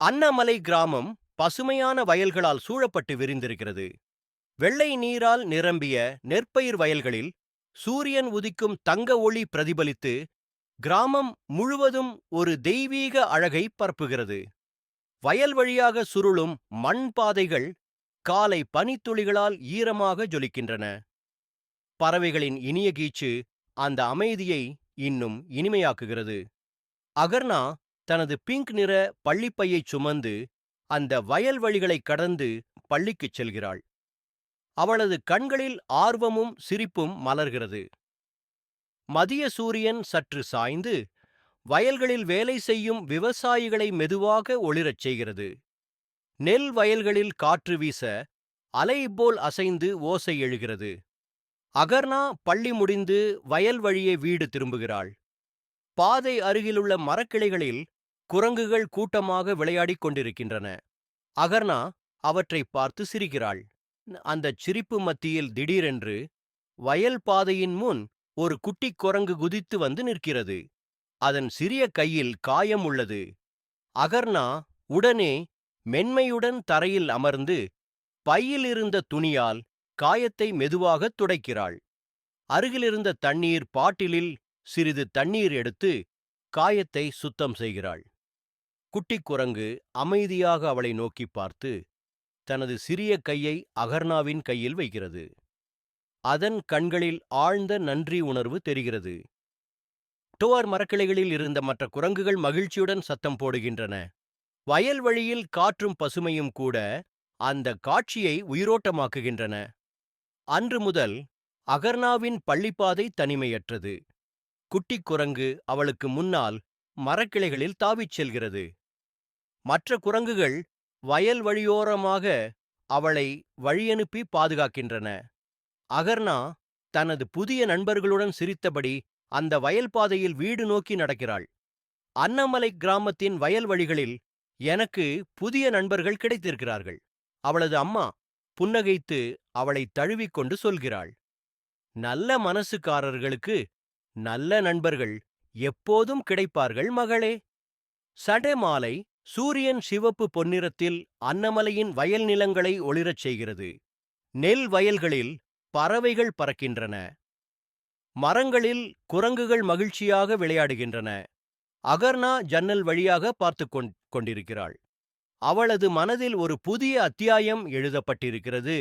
அன்னமலை கிராமம் பசுமையான வயல்களால் சூழப்பட்டு விரிந்திருக்கிறது. வெள்ளை நீரால் நிரம்பிய நெற்பயிர் வயல்களில் சூரியன் உதிக்கும் தங்க ஒளி பிரதிபலித்து கிராமம் முழுவதும் ஒரு தெய்வீக அழகை பரப்புகிறது. வயல் வழியாக சுருளும் மண் பாதைகள் காலை பனித்துளிகளால் ஈரமாக ஜொலிக்கின்றன. பறவைகளின் இனிய கீச்சு அந்த அமைதியை இன்னும் இனிமையாக்குகிறது. அகர்னா தனது பிங்க் நிற பள்ளிப்பையைச் சுமந்து அந்த வயல் வழிகளைக் கடந்து பள்ளிக்குச் செல்கிறாள். அவளது கண்களில் ஆர்வமும் சிரிப்பும் மலர்கிறது. மதிய சூரியன் சற்று சாய்ந்து வயல்களில் வேலை செய்யும் விவசாயிகளை மெதுவாக ஒளிரச் செய்கிறது. நெல் வயல்களில் காற்று வீச அலை போல் அசைந்து ஓசை எழுகிறது. அகர்னா பள்ளி முடிந்து வயல் வழியே வீடு திரும்புகிறாள். பாதை அருகிலுள்ள மரக்கிளைகளில் குரங்குகள் கூட்டமாக விளையாடிக் கொண்டிருக்கின்றன. அகர்னா அவற்றை பார்த்து சிரிக்கிறாள். அந்தச் சிரிப்பு மத்தியில் திடீரென்று வயல் பாதையின் முன் ஒரு குட்டிக் குரங்கு குதித்து வந்து நிற்கிறது. அதன் சிறிய கையில் காயம் உள்ளது. அகர்னா உடனே மென்மையுடன் தரையில் அமர்ந்து பையில் இருந்த துணியால் காயத்தை மெதுவாகத் துடைக்கிறாள். அருகிலிருந்த தண்ணீர் பாட்டிலில் சிறிது தண்ணீர் எடுத்து காயத்தை சுத்தம் செய்கிறாள். குட்டிக் குரங்கு அமைதியாக அவளை நோக்கி பார்த்து தனது சிறிய கையை அகர்னாவின் கையில் வைக்கிறது. அதன் கண்களில் ஆழ்ந்த நன்றி உணர்வு தெரிகிறது. டோர் மரக்கிளைகளில் இருந்த மற்ற குரங்குகள் மகிழ்ச்சியுடன் சத்தம் போடுகின்றன. வயல் வழியில் காற்றும் பசுமையும் கூட அந்த காட்சியை உயிரோட்டமாக்குகின்றன. அன்று முதல் அகர்னாவின் பள்ளிப்பாதை தனிமையற்றது. குட்டிக் குரங்கு அவளுக்கு முன்னால் மரக்கிளைகளில் தாவிச் செல்கிறது. மற்ற குரங்குகள் வயல் வழியோரமாக அவளை வழியனுப்பி பாதுகாக்கின்றன. அகர்னா தனது புதிய நண்பர்களுடன் சிரித்தபடி அந்த வயல் பாதையில் வீடு நோக்கி நடக்கிறாள். அன்னமலை கிராமத்தின் வயல் வழிகளில் எனக்கு புதிய நண்பர்கள் கிடைத்திருக்கிறார்கள். அவளது அம்மா புன்னகைத்து அவளை தழுவிக்கொண்டு சொல்கிறாள். நல்ல மனசுக்காரர்களுக்கு நல்ல நண்பர்கள் எப்போதும் கிடைப்பார்கள் மகளே. சடே மாலை சூரியன் சிவப்பு பொன்னிறத்தில் அன்னமலையின் வயல் நிலங்களை ஒளிரச் செய்கிறது. நெல் வயல்களில் பறவைகள் பறக்கின்றன. மரங்களில் குரங்குகள் மகிழ்ச்சியாக விளையாடுகின்றன. அகர்னா ஜன்னல் வழியாக பார்த்துக் கொண்டிருக்கிறாள். அவளது மனதில் ஒரு புதிய அத்தியாயம் எழுதப்பட்டிருக்கிறது.